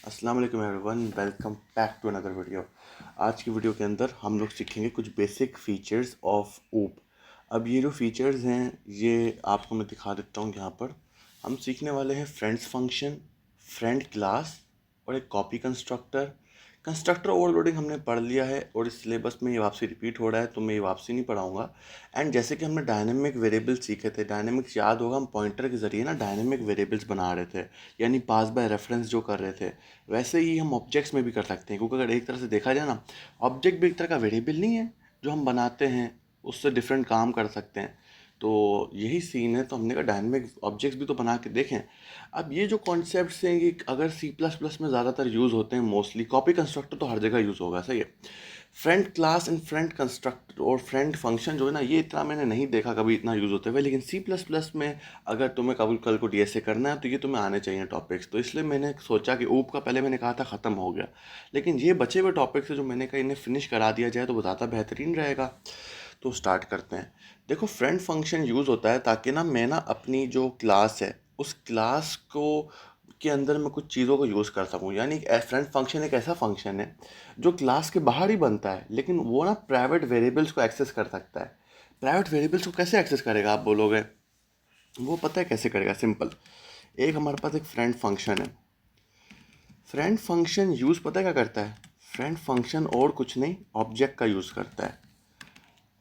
अस्सलाम वालेकुम everyone, welcome back to another video. आज की वीडियो के अंदर हम लोग सीखेंगे कुछ बेसिक फीचर्स ऑफ ऊप। अब ये जो फीचर्स हैं ये आपको मैं दिखा देता हूँ। यहाँ पर हम सीखने वाले हैं फ्रेंड्स फंक्शन, फ्रेंड क्लास और एक कॉपी कंस्ट्रक्टर। कंस्ट्रक्टर ओवरलोडिंग हमने पढ़ लिया है और इस सिलेबस में ये वापसी रिपीट हो रहा है, तो मैं ये वापसी नहीं पढ़ाऊँगा। एंड जैसे कि हमने डायनेमिक वेरिएबल्स सीखे थे, डायनेमिक्स याद होगा, हम पॉइंटर के ज़रिए ना डायनेमिक वेरिएबल्स बना रहे थे, यानी पास बाय रेफरेंस जो कर रहे थे, वैसे ही हम ऑब्जेक्ट्स में भी कर सकते हैं। क्योंकि अगर एक तरह से देखा जाए ना, ऑब्जेक्ट भी एक तरह का वेरिएबल नहीं है जो हम बनाते हैं, उससे डिफरेंट काम कर सकते हैं। तो यही सीन है, तो हमने कहा डायनेमिक ऑब्जेक्ट्स भी तो बना के देखें। अब ये जो कॉन्सेप्ट्स हैं ये अगर सी प्लस प्लस में ज़्यादातर यूज़ होते हैं मोस्टली, कॉपी कंस्ट्रक्टर तो हर जगह यूज़ होगा, सही है। Friend class and friend constructor और फ्रेंड फंक्शन जो है ना, ये इतना मैंने नहीं देखा कभी इतना यूज़ होते हुए, लेकिन सी प्लस प्लस में अगर तुम्हें कभी कल को डीएसए करना है तो ये तुम्हें आने चाहिए टॉपिक्स। तो इसलिए मैंने सोचा कि ऊप का पहले मैंने कहा था ख़त्म हो गया, लेकिन ये बचे हुए टॉपिक्स है जो मैंने कहा इन्हें फिनिश करा दिया जाए तो वो ज़्यादा बेहतरीन रहेगा। तो स्टार्ट करते हैं। देखो, फ्रेंड फंक्शन यूज़ होता है ताकि ना मैं ना अपनी जो क्लास है उस क्लास को के अंदर मैं कुछ चीज़ों को यूज़ कर सकूं। यानी फ्रेंड फंक्शन एक ऐसा फंक्शन है जो क्लास के बाहर ही बनता है, लेकिन वो ना प्राइवेट वेरिएबल्स को एक्सेस कर सकता है। प्राइवेट वेरिएबल्स को कैसे एक्सेस करेगा आप बोलोगे? वो पता है कैसे करेगा? सिंपल। एक हमारे पास एक फ्रेंड फंक्शन है। फ्रेंड फंक्शन यूज़ पता है क्या करता है? फ्रेंड फंक्शन और कुछ नहीं, ऑब्जेक्ट का यूज़ करता है।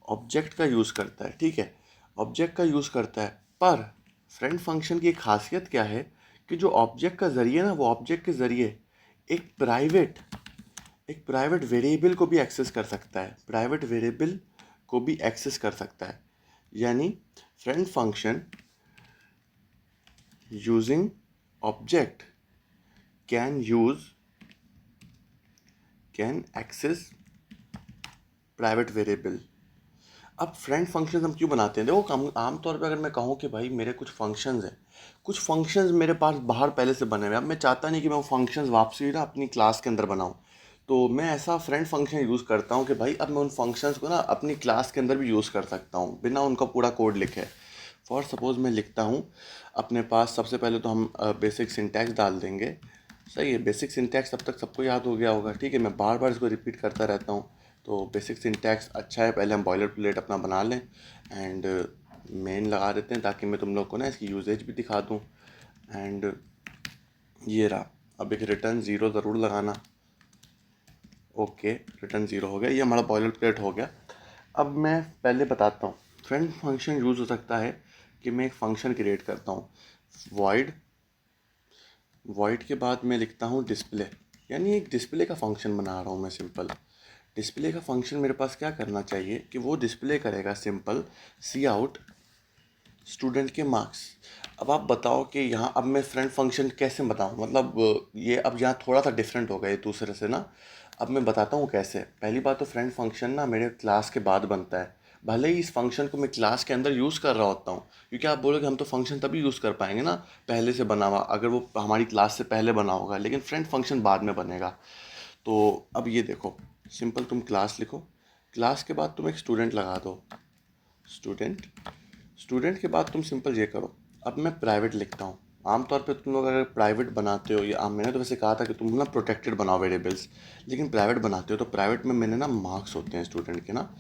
ऑब्जेक्ट का यूज़ करता है, ठीक है। ऑब्जेक्ट का यूज़ करता है, पर फ्रेंड फंक्शन की एक खासियत क्या है कि जो ऑब्जेक्ट का ज़रिए ना, वो ऑब्जेक्ट के ज़रिए एक प्राइवेट वेरिएबल को भी एक्सेस कर सकता है। प्राइवेट वेरिएबल को भी एक्सेस कर सकता है। यानी friend function using object can access private variable. अब फ्रेंड फंक्शंस हम क्यों बनाते हैं? देखो, आमतौर पे अगर मैं कहूँ कि भाई मेरे कुछ फंक्शंस मेरे पास बाहर पहले से बने हुए हैं, अब मैं चाहता नहीं कि मैं वो फंक्शंस वापसी ना अपनी क्लास के अंदर बनाऊँ, तो मैं ऐसा फ्रेंड फंक्शन यूज़ करता हूँ कि भाई अब मैं उन फंक्शंस को ना अपनी क्लास के अंदर भी यूज़ कर सकता हूँ बिना उनका पूरा कोड लिखे। फॉर सपोज मैं लिखता हूँ अपने पास, सबसे पहले तो हम बेसिक सिंटैक्स डाल देंगे। सही है, बेसिक सिंटैक्स तब तक सबको याद हो गया होगा, ठीक है। मैं बार बार इसको रिपीट करता रहता हूँ। तो बेसिक सिंटैक्स अच्छा है, पहले हम बॉयलर प्लेट अपना बना लें एंड मेन लगा देते हैं ताकि मैं तुम लोग को ना इसकी यूजेज भी दिखा दूँ। एंड ये रहा। अब एक रिटर्न ज़ीरो ज़रूर लगाना। ओके, रिटर्न ज़ीरो हो गया, ये हमारा बॉयलर प्लेट हो गया। अब मैं पहले बताता हूँ फ्रेंड फंक्शन यूज़ हो सकता है कि मैं एक फ़ंक्शन क्रिएट करता हूँ, वॉइड। वॉइड के बाद मैं लिखता हूँ डिस्प्ले, यानी एक डिस्प्ले का फंक्शन बना रहा हूँ मैं, सिंपल। डिस्प्ले का फंक्शन मेरे पास क्या करना चाहिए कि वो डिस्प्ले करेगा सिंपल सी आउट स्टूडेंट के मार्क्स। अब आप बताओ कि यहाँ अब मैं फ्रेंड फंक्शन कैसे बताऊँ, मतलब ये अब यहाँ थोड़ा सा डिफरेंट हो गया एक दूसरे से ना। अब मैं बताता हूँ कैसे। पहली बात तो फ्रेंड फंक्शन ना मेरे क्लास के बाद बनता है, भले ही इस फंक्शन को मैं क्लास के अंदर यूज़ कर रहा होता हूँ। क्योंकि आप बोलोगे हम तो फंक्शन तभी यूज़ कर पाएंगे ना पहले से बना हुआ, अगर वो हमारी क्लास से पहले बना होगा, लेकिन फ्रेंड फंक्शन बाद में बनेगा। तो अब ये देखो, सिंपल तुम क्लास लिखो, क्लास के बाद तुम एक स्टूडेंट लगा दो, स्टूडेंट। स्टूडेंट के बाद तुम सिंपल ये करो, अब मैं प्राइवेट लिखता हूँ। आमतौर पे तुम लोग अगर प्राइवेट बनाते हो, या मैंने तो वैसे कहा था कि तुम ना प्रोटेक्टेड बनाओ वेरिएबल्स, लेकिन प्राइवेट बनाते हो तो प्राइवेट में मैंने ना मार्क्स होते हैं स्टूडेंट के ना,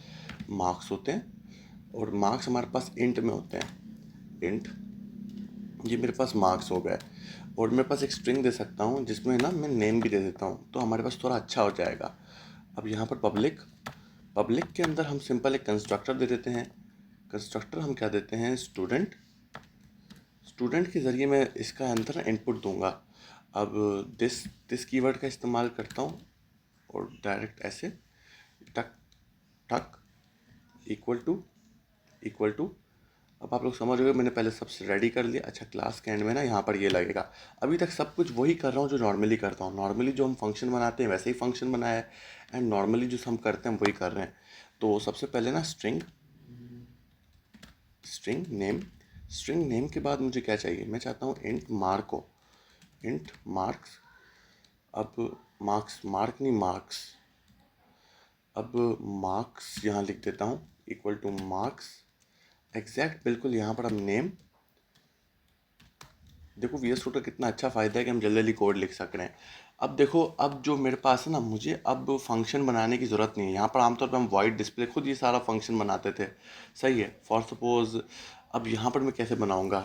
मार्क्स होते हैं। और मार्क्स हमारे पास इंट में होते हैं, इंट। ये मेरे पास मार्क्स हो गए। और मेरे पास एक स्ट्रिंग दे सकता हूँ जिसमें ना मैं नेम भी दे देता हूँ, तो हमारे पास थोड़ा अच्छा हो जाएगा। अब यहाँ पर पब्लिक, पब्लिक के अंदर हम सिंपल एक कंस्ट्रक्टर दे देते हैं। कंस्ट्रक्टर हम क्या देते हैं? स्टूडेंट। स्टूडेंट के ज़रिए मैं इसका अंदर ना इनपुट दूंगा। अब दिस कीवर्ड का इस्तेमाल करता हूँ और डायरेक्ट ऐसे टक टक इक्वल टू। अब आप लोग समझ गए, मैंने पहले सब रेडी कर लिया। अच्छा, क्लास के एंड में ना यहाँ पर ये लगेगा। अभी तक सब कुछ वही कर रहा हूँ जो नॉर्मली करता हूँ, नॉर्मली जो हम फंक्शन बनाते हैं वैसे ही फंक्शन बनाया है, एंड नॉर्मली जो हम करते हैं वही कर रहे हैं। तो सबसे पहले ना string, string name. String name के बाद मुझे क्या चाहिए? मैं चाहता हूँ इंट मार्को, इंट मार्क्स। अब मार्क्स, मार्क नहीं मार्क्स। अब मार्क्स यहाँ लिख देता हूँ इक्वल टू मार्क्स एग्जैक्ट, बिल्कुल यहाँ पर अब नेम। देखो वी एस कोड का कितना अच्छा फ़ायदा है कि हम जल्दी जल्दी कोड लिख सक रहे हैं। अब देखो, अब जो मेरे पास है ना, मुझे अब फंक्शन बनाने की ज़रूरत नहीं है। यहाँ पर आमतौर पे हम वॉइड डिस्प्ले खुद ये सारा फंक्शन बनाते थे, सही है। फॉर सपोज अब यहाँ पर मैं कैसे बनाऊँगा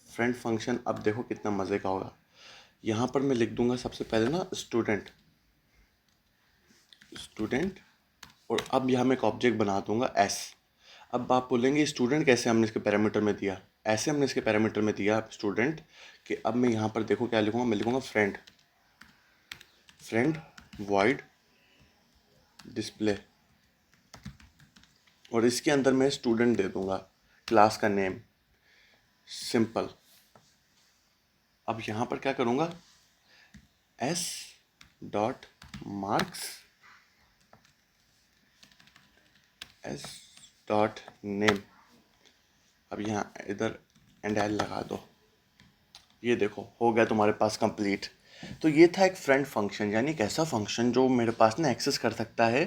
फ्रेंड फंक्शन, अब देखो कितना मज़े का होगा। यहाँ पर मैं लिख दूंगा सबसे पहले ना स्टूडेंट, स्टूडेंट, और अब यहाँ मैं एक ऑब्जेक्ट बना दूंगा एस। अब आप बोलेंगे स्टूडेंट कैसे हमने इसके पैरामीटर में दिया, ऐसे हमने इसके पैरामीटर में दिया स्टूडेंट कि अब मैं यहाँ पर देखो क्या लिखूंगा, मैं लिखूंगा फ्रेंड, फ्रेंड वॉइड डिस्प्ले, और इसके अंदर मैं स्टूडेंट दे दूंगा क्लास का नेम, सिंपल। अब यहाँ पर क्या करूँगा, S dot marks, S dot name, अब यहाँ इधर एंड एल लगा दो। ये देखो हो गया तुम्हारे पास कंप्लीट। तो ये था एक फ्रेंड फंक्शन, यानी एक ऐसा फंक्शन जो मेरे पास ना एक्सेस कर सकता है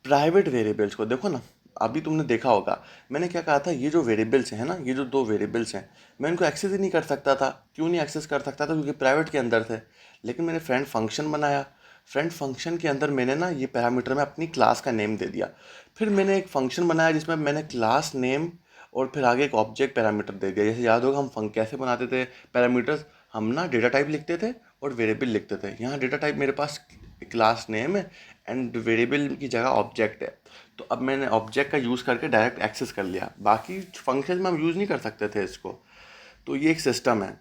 प्राइवेट वेरिएबल्स को। देखो ना, अभी तुमने देखा होगा मैंने क्या कहा था, ये जो वेरिएबल्स हैं ना, ये जो दो वेरिएबल्स हैं, मैं इनको एक्सेस ही नहीं कर सकता था। क्यों नहीं एक्सेस कर सकता था? क्योंकि प्राइवेट के अंदर थे। लेकिन मैंने फ्रेंड फंक्शन बनाया, फ्रेंड फंक्शन के अंदर मैंने ना ये पैरामीटर में अपनी क्लास का नेम दे दिया। फिर मैंने एक फंक्शन बनाया जिसमें मैंने क्लास नेम और फिर आगे एक ऑब्जेक्ट पैरामीटर दे दिया। जैसे याद होगा हम कैसे बनाते थे पैरामीटर्स, हम ना डेटा टाइप लिखते थे और वेरिएबल लिखते थे। यहाँ डेटा टाइप मेरे पास क्लास नेम है एंड वेरिएबल की जगह ऑब्जेक्ट है। तो अब मैंने ऑब्जेक्ट का यूज़ करके डायरेक्ट एक्सेस कर लिया, बाकी फंक्शन में हम यूज़ नहीं कर सकते थे इसको। तो ये एक सिस्टम है,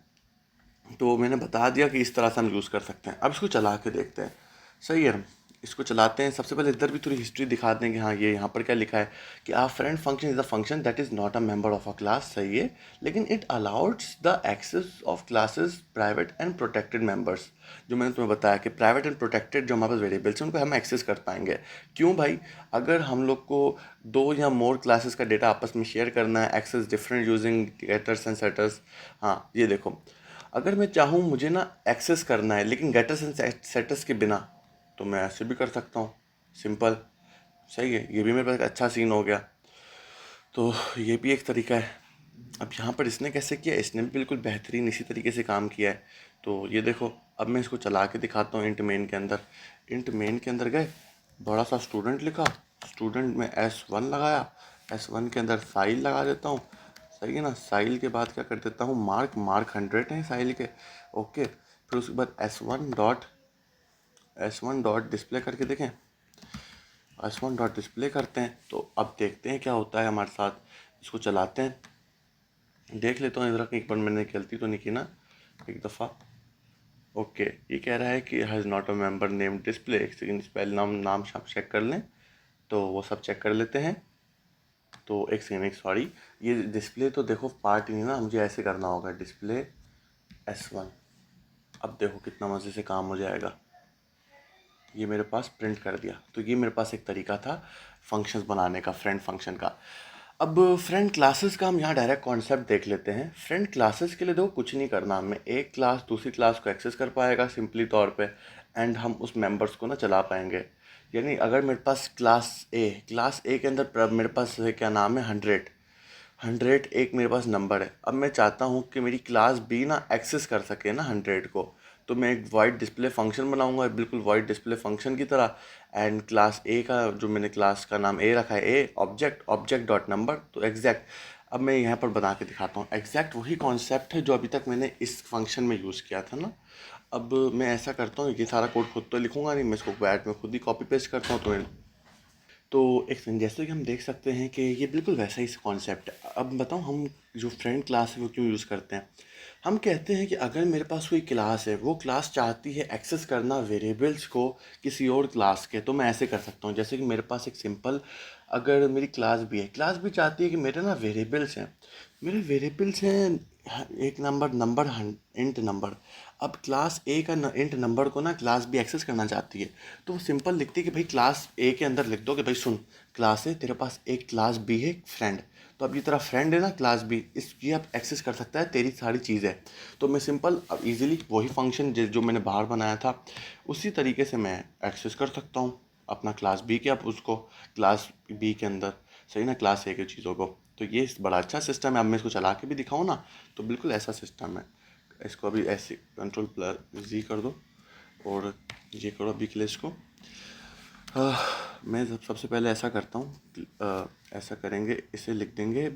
तो मैंने बता दिया कि इस तरह से हम यूज़ कर सकते हैं। अब इसको चला के देखते हैं, सही है। इसको चलाते हैं। सबसे पहले इधर भी थोड़ी हिस्ट्री दिखा दें कि हाँ ये यहाँ पर क्या लिखा है कि a friend function is a function that is not a member of a class, सही है, लेकिन it allows the access of classes private and protected members. जो मैंने तुम्हें बताया कि प्राइवेट एंड प्रोटेक्टेड जो हमारे पास वेरिएबल्स हैं उनको हम एक्सेस कर पाएंगे। क्यों भाई? अगर हम लोग को दो या मोर क्लासेस का डेटा आपस में शेयर करना है, access different using getters and setters. हाँ ये देखो, अगर मैं चाहूँ मुझे ना एक्सेस करना है लेकिन गेटर्स एंड सेटर्स के बिना, तो मैं ऐसे भी कर सकता हूँ, सिंपल, सही है। ये भी मेरे पास एक अच्छा सीन हो गया। तो ये भी एक तरीका है। अब यहाँ पर इसने कैसे किया, इसने भी बिल्कुल बेहतरीन इसी तरीके से काम किया है। तो ये देखो, अब मैं इसको चला के दिखाता हूँ। इंट मेन के अंदर, इंट मेन के अंदर गए, बड़ा सा स्टूडेंट लिखा, स्टूडेंट में S1 लगाया, S1 के अंदर साइल लगा देता हूँ, सही है ना। साइल के बाद क्या कर देता हूँ, मार्क, मार्क 100 है साइल के, ओके। फिर उसके बाद S1 डॉट डिस्प्ले करके देखें, S1 डॉट डिस्प्ले करते हैं। तो अब देखते हैं क्या होता है हमारे साथ। इसको चलाते हैं, देख लेता हूँ इधर एक बार मैंने गलती तो नहीं की ना एक दफ़ा। ओके, ये कह रहा है कि has not a member name display. एक सेकेंड, स्पेल नाम नाम सब चेक कर लें, तो वो सब चेक कर लेते हैं। तो एक सेकेंड, एक सॉरी, ये डिस्प्ले तो देखो पार्ट ही नहीं ना, मुझे ऐसे करना होगा, डिस्प्ले S1। अब देखो कितना मज़े से काम हो जाएगा। ये मेरे पास प्रिंट कर दिया। तो ये मेरे पास एक तरीका था फंक्शंस बनाने का, फ्रेंड फंक्शन का। अब फ्रेंड क्लासेस का हम यहाँ डायरेक्ट कॉन्सेप्ट देख लेते हैं। फ्रेंड क्लासेस के लिए देखो कुछ नहीं करना हमें, एक क्लास दूसरी क्लास को एक्सेस कर पाएगा सिंपली तौर पे, एंड हम उस मेंबर्स को ना चला पाएंगे। यानी अगर मेरे पास क्लास ए के अंदर मेरे पास क्या नाम है, 100 एक मेरे पास नंबर है। अब मैं चाहता हूँ कि मेरी क्लास बी ना एक्सेस कर सके ना 100 को, तो मैं एक वाइड डिस्प्ले फंक्शन बनाऊंगा, बिल्कुल वाइड डिस्प्ले फंक्शन की तरह। एंड क्लास ए का जो मैंने क्लास का नाम ए रखा है, ए ऑब्जेक्ट डॉट नंबर, तो एग्जैक्ट। अब मैं यहाँ पर बना के दिखाता हूँ, एग्जैक्ट वही कॉन्सेप्ट है जो अभी तक मैंने इस फंक्शन में यूज़ किया था ना। अब मैं ऐसा करता हूँ, ये सारा कोड खुद तो लिखूंगा नहीं, मैं इसको बैट में खुद ही कॉपी पेस्ट करता हूँ। तो एक सेकंड, जैसे कि हम देख सकते हैं कि ये बिल्कुल वैसा ही कॉन्सेप्ट है। अब बताऊँ हम जो फ्रेंड क्लास है वो क्यों यूज़ करते हैं। हम कहते हैं कि अगर मेरे पास कोई क्लास है, वो क्लास चाहती है एक्सेस करना वेरिएबल्स को किसी और क्लास के, तो मैं ऐसे कर सकता हूँ। जैसे कि मेरे पास एक सिंपल, अगर मेरी क्लास भी है, क्लास भी चाहती है कि मेरे ना वेरिएबल्स हैं, मेरे वेरिएबल्स हैं एक नंबर, इंट नंबर। अब क्लास ए का इंट नंबर को ना क्लास बी एक्सेस करना चाहती है, तो वो सिंपल लिखती है कि भाई क्लास ए के अंदर लिख दो कि भाई सुन, क्लास है तेरे पास एक क्लास बी है फ्रेंड, तो अब ये तेरा फ्रेंड है ना क्लास बी, इसकी अब एक्सेस कर सकता है तेरी सारी चीज़ें। तो मैं सिंपल अब इजीली वही फंक्शन जो मैंने बाहर बनाया था उसी तरीके से मैं एक्सेस कर सकता हूँ अपना क्लास बी के, अब उसको क्लास बी के अंदर, सही ना, क्लास ए की चीज़ों को। तो ये बड़ा अच्छा सिस्टम है। अब मैं इसको चला के भी दिखाऊँ ना, तो बिल्कुल ऐसा सिस्टम है। इसको अभी ऐसे कंट्रोल प्लस जी कर दो, और ये करो अभी के लिए इसको। मैं सबसे पहले ऐसा करता हूँ, ऐसा करेंगे, इसे लिख देंगे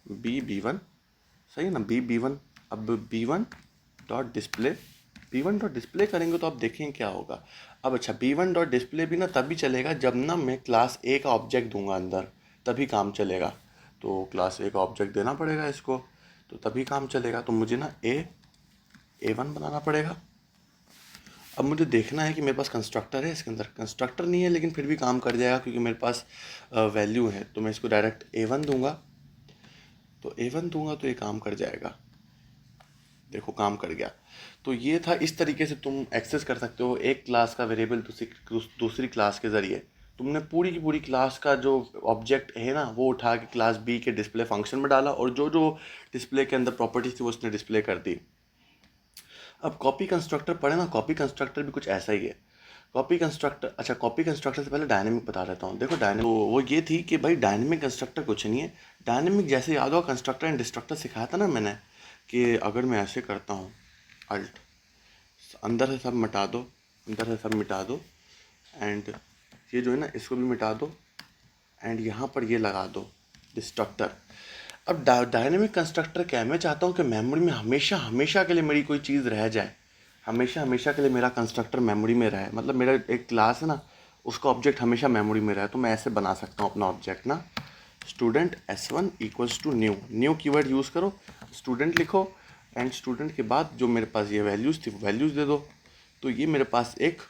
B1, सही है ना, B1। अब B1 डॉट डिस्प्ले करेंगे तो आप देखेंगे क्या होगा। अब अच्छा, B1 डॉट डिस्प्ले भी ना तभी चलेगा जब ना मैं क्लास A का ऑब्जेक्ट दूंगा अंदर, तभी काम चलेगा। तो क्लास A का ऑब्जेक्ट देना पड़ेगा इसको, तो तभी काम चलेगा। तो मुझे ना A1 बनाना पड़ेगा। अब मुझे देखना है कि मेरे पास कंस्ट्रक्टर है, इसके अंदर कंस्ट्रक्टर नहीं है लेकिन फिर भी काम कर जाएगा क्योंकि मेरे पास वैल्यू है। तो मैं इसको डायरेक्ट A1 दूंगा, तो A1 दूंगा तो ये काम कर जाएगा। देखो काम कर गया। तो ये था, इस तरीके से तुम एक्सेस कर सकते हो एक क्लास का वेरिएबल दूसरी क्लास के ज़रिए। तुमने पूरी की पूरी क्लास का जो ऑब्जेक्ट है ना वो उठा के क्लास बी के डिस्प्ले फंक्शन में डाला और जो जो डिस्प्ले के अंदर प्रॉपर्टीज थी वो उसने डिस्प्ले कर दी। अब कॉपी कंस्ट्रक्टर पढ़े ना, कॉपी कंस्ट्रक्टर भी कुछ ऐसा ही है। कॉपी कंस्ट्रक्टर, अच्छा कॉपी कंस्ट्रक्टर से पहले डायनेमिक बता देता हूँ। देखो डायनेमिक वो ये थी कि भाई डायनेमिक कंस्ट्रक्टर कुछ नहीं है। डायनेमिक जैसे याद हो कंस्ट्रक्टर एंड डिस्ट्रक्टर सिखाया था ना मैंने, कि अगर मैं ऐसे करता हूँ अल्ट, अंदर से सब मिटा दो, अंदर से सब मिटा दो, एंड ये जो है ना इसको भी मिटा दो, एंड यहाँ पर ये लगा दो डिस्ट्रक्टर। अब डायनेमिक कंस्ट्रक्टर क्या है, मैं चाहता हूँ कि मेमोरी में हमेशा हमेशा के लिए मेरी कोई चीज़ रह जाए, हमेशा हमेशा के लिए मेरा कंस्ट्रक्टर मेमोरी में रहे। मतलब मेरा एक क्लास है ना, उसका ऑब्जेक्ट हमेशा मेमोरी में रहे। तो मैं ऐसे बना सकता हूँ अपना ऑब्जेक्ट ना, student S1 equals to new keyword use करो, स्टूडेंट लिखो, एंड स्टूडेंट के बाद जो मेरे पास ये वैल्यूज़ थी वो वैल्यूज़ दे दो। तो ये मेरे पास एक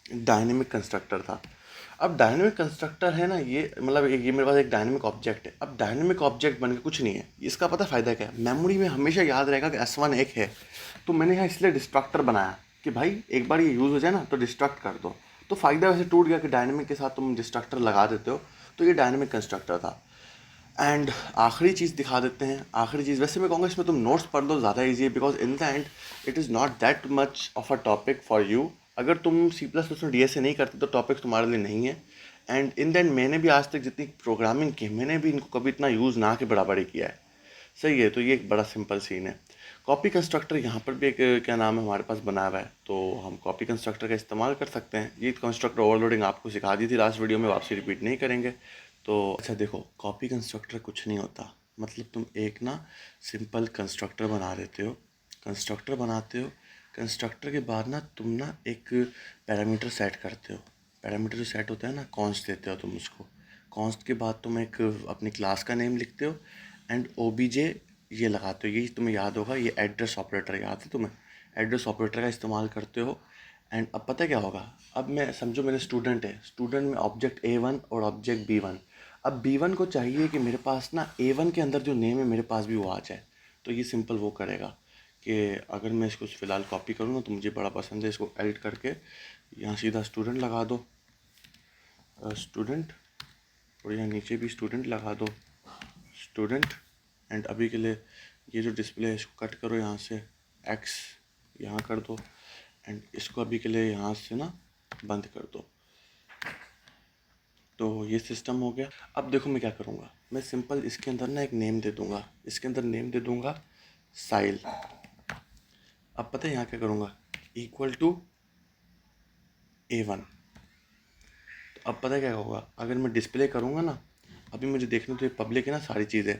डायनेमिक कंस्ट्रक्टर था। अब डायनेमिक कंस्ट्रक्टर है ना ये, मतलब ये मेरे पास एक डायनेमिक ऑब्जेक्ट है। अब डायनेमिक ऑब्जेक्ट बन के कुछ नहीं है, इसका पता फ़ायदा क्या है, मेमोरी में हमेशा याद रहेगा कि S1 एक है। तो मैंने यहाँ इसलिए डिस्ट्रक्टर बनाया कि भाई एक बार ये यूज़ हो जाए ना तो डिस्ट्रक्ट कर दो। तो फ़ायदा वैसे टूट गया कि डायनेमिक के साथ तुम डिस्ट्रक्टर लगा देते हो। तो ये डायनेमिक कंस्ट्रक्टर था। एंड आखिरी चीज़ दिखा देते हैं, आखिरी चीज़ वैसे मैं कहूँगा इसमें तुम नोट्स पढ़ लो, ज़्यादा ईजी है, because in the end it is not that much of a topic for you. अगर तुम C++ में DSA नहीं करते तो टॉपिक तुम्हारे लिए नहीं है। एंड इन द एंड मैंने भी आज तक जितनी प्रोग्रामिंग की मैंने भी इनको कभी इतना यूज़ ना के बराबर ही किया है, सही है। तो ये एक बड़ा सिंपल सीन है। कॉपी कंस्ट्रक्टर यहाँ पर भी एक क्या नाम है हमारे पास बना हुआ है, तो हम कॉपी कंस्ट्रक्टर का इस्तेमाल कर सकते हैं। ये कंस्ट्रक्टर ओवरलोडिंग आपको सिखा दी थी लास्ट वीडियो में, वापसी रिपीट नहीं करेंगे। तो अच्छा देखो, कॉपी कंस्ट्रक्टर कुछ नहीं होता, मतलब तुम एक ना सिंपल कंस्ट्रक्टर बना देते हो, कंस्ट्रक्टर बनाते हो, कंस्ट्रक्टर के बाद ना तुम ना एक पैरामीटर सेट करते हो। पैरामीटर जो सेट होता है ना, कॉन्स्ट देते हो तुम उसको। कॉन्स्ट के बाद तुम एक अपनी क्लास का नेम लिखते हो एंड OBJ ये लगाते हो। यही तुम्हें याद होगा, ये एड्रेस ऑपरेटर याद है तुम्हें, एड्रेस ऑपरेटर का इस्तेमाल करते हो। एंड अब पता क्या होगा, अब मैं समझो मेरे स्टूडेंट है, स्टूडेंट में ऑब्जेक्ट A1 और ऑब्जेक्ट B1। अब B1 को चाहिए कि मेरे पास ना A1 के अंदर जो नेम है मेरे पास भी वो आ जाए। तो ये सिंपल वो करेगा कि अगर मैं इसको फ़िलहाल कॉपी करूँ ना तो मुझे बड़ा पसंद है, इसको एडिट करके यहाँ सीधा स्टूडेंट लगा दो, स्टूडेंट, और यहाँ नीचे भी स्टूडेंट लगा दो, स्टूडेंट। एंड अभी के लिए ये जो डिस्प्ले है इसको कट करो, यहाँ से X यहाँ कर दो, एंड इसको अभी के लिए यहाँ से ना बंद कर दो। तो ये सिस्टम हो गया। अब देखो मैं क्या करूँगा, मैं सिंपल इसके अंदर ना एक नेम दे दूँगा, इसके अंदर नेम दे दूँगा साइल। अब पता है यहाँ क्या करूँगा, इक्वल टू A1। तो अब पता है क्या होगा, अगर मैं डिस्प्ले करूँगा ना, अभी मुझे देखना तो ये पब्लिक है ना सारी चीज़ें।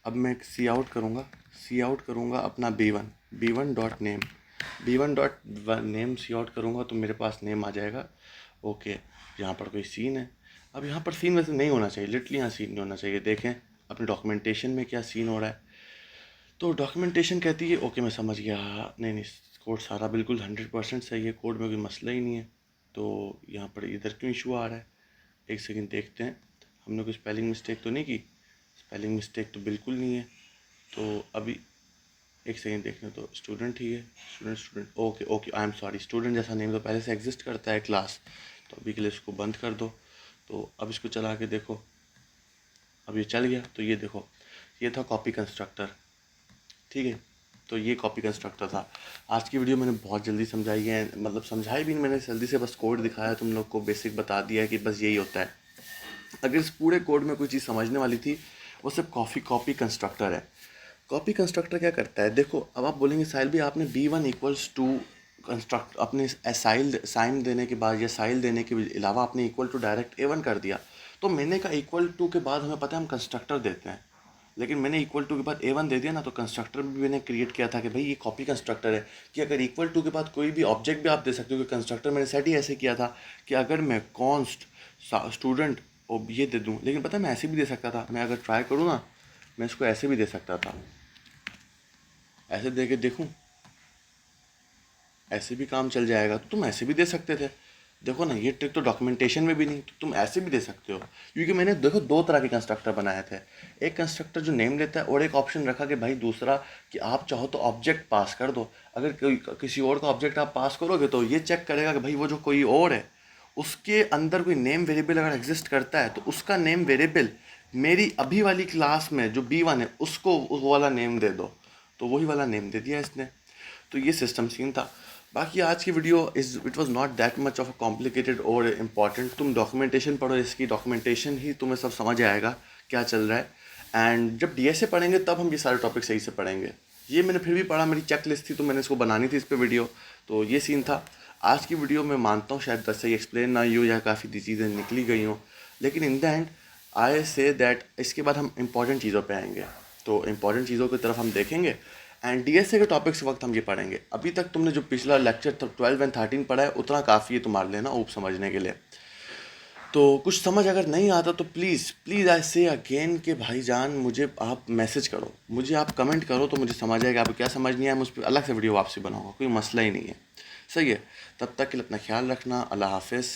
अब मैं सी आउट करूँगा अपना B1 dot name, B1 dot name c out करूँगा तो मेरे पास नेम आ जाएगा। ओके, यहाँ पर कोई सीन है। अब यहाँ पर सीन वैसे नहीं होना चाहिए, लिटरली यहाँ सीन नहीं होना चाहिए। देखें अपने डॉक्यूमेंटेशन में क्या सीन हो रहा है। तो डॉक्यूमेंटेशन कहती है ओके मैं समझ गया, नहीं कोड सारा बिल्कुल 100% सही है, कोड में कोई मसला ही नहीं है। तो यहाँ पर इधर क्यों इशू आ रहा है, एक सेकंड देखते हैं, हमने कोई स्पेलिंग मिस्टेक तो नहीं की, स्पेलिंग मिस्टेक तो बिल्कुल नहीं है। तो अभी एक सेकंड देखने तो, स्टूडेंट ही है, student okay I am sorry, student जैसा नेम तो पहले से एग्जिस्ट करता है क्लास। तो अभी के लिए इसको बंद कर दो। तो अब इसको चला के देखो, अब ये चल गया। तो ये देखो, ये था कॉपी कंस्ट्रक्टर, ठीक है। तो ये कॉपी कंस्ट्रक्टर था। आज की वीडियो मैंने बहुत जल्दी समझाई है, मतलब समझाई भी नहीं मैंने, जल्दी से बस कोड दिखाया तुम लोग को, बेसिक बता दिया है कि बस यही होता है। अगर इस पूरे कोड में कोई चीज़ समझने वाली थी वो सिर्फ कॉपी कंस्ट्रक्टर है। कॉपी कंस्ट्रक्टर क्या करता है, देखो अब आप बोलेंगे साहिल भी आपने B1 इक्वल्स टू कंस्ट्रक्ट अपने साइल साइन देने के बाद या साइल देने के अलावा आपने इक्वल टू डायरेक्ट A1 कर दिया, तो मैंने का इक्वल टू के बाद हमें पता है हम कंस्ट्रक्टर देते हैं, लेकिन मैंने इक्वल टू के बाद A1 दे दिया ना, तो कंस्ट्रक्टर भी मैंने क्रिएट किया था कि भाई ये कॉपी कंस्ट्रक्टर है, कि अगर इक्वल टू के बाद कोई भी ऑब्जेक्ट भी आप दे सकते हो, कि कंस्ट्रक्टर मैंने सेट ही ऐसे किया था कि अगर मैं कॉन्स्ट स्टूडेंट और ये दे दूँ, लेकिन पता है मैं ऐसे भी दे सकता था, मैं अगर ट्राई करूँ ना, मैं इसको ऐसे भी दे सकता था, ऐसे दे के देखूँ, ऐसे भी काम चल जाएगा, तो तुम ऐसे भी दे सकते थे। देखो ना, ये ट्रिक तो डॉक्यूमेंटेशन में भी नहीं, तो तुम ऐसे भी दे सकते हो, क्योंकि मैंने देखो दो तरह के कंस्ट्रक्टर बनाए थे। एक कंस्ट्रक्टर जो नेम लेता है, और एक ऑप्शन रखा कि भाई दूसरा कि आप चाहो तो ऑब्जेक्ट पास कर दो, अगर कोई किसी और का ऑब्जेक्ट आप पास करोगे तो ये चेक करेगा कि भाई वो जो कोई और है उसके अंदर कोई नेम वेरिएबल अगर एग्जिस्ट करता है, तो उसका नेम वेरिएबल मेरी अभी वाली क्लास में जो B1 है उसको वो वाला नेम दे दो, तो वही वाला नेम दे दिया इसने। तो ये सिस्टम सीन था। बाकी आज की video it was not that much of a complicated और इम्पॉर्टेंट। तुम डॉक्यूमेंटेशन पढ़ो, इसकी डॉक्यूमेंटेशन ही तुम्हें सब समझ आएगा क्या चल रहा है, एंड जब DSA पढ़ेंगे तब हम ये सारे टॉपिक सही से पढ़ेंगे। ये मैंने फिर भी पढ़ा, मेरी चेक लिस्ट थी तो मैंने इसको बनानी थी इस पर वीडियो, तो ये सीन था आज की वीडियो। मैं मानता हूँ शायद सही एक्सप्लेन ना हो या काफ़ी चीज़ें निकली गई हों, लेकिन in the and I say that इसके बाद हम इंपॉर्टेंट चीज़ों पे आएंगे, तो इंपॉर्टेंट चीज़ों की तरफ हम देखेंगे, एंड DSA के टॉपिक्स वक्त हम ये पढ़ेंगे। अभी तक तुमने जो पिछला लेक्चर 12 एंड 13 पढ़ा है उतना काफ़ी है तुम्हारे लिए ना ऊप समझने के लिए। तो कुछ समझ अगर नहीं आता तो प्लीज़ प्लीज़ आई से अगेन कि भाईजान मुझे आप मैसेज करो, मुझे आप कमेंट करो, तो मुझे समझ आएगा आपको क्या समझ नहीं आया, मुझ पर अलग से वीडियो वापसी बनाऊंगा, कोई मसला ही नहीं है। सही है, तब तक के लिए अपना ख्याल रखना। अल्लाह हाफिज़।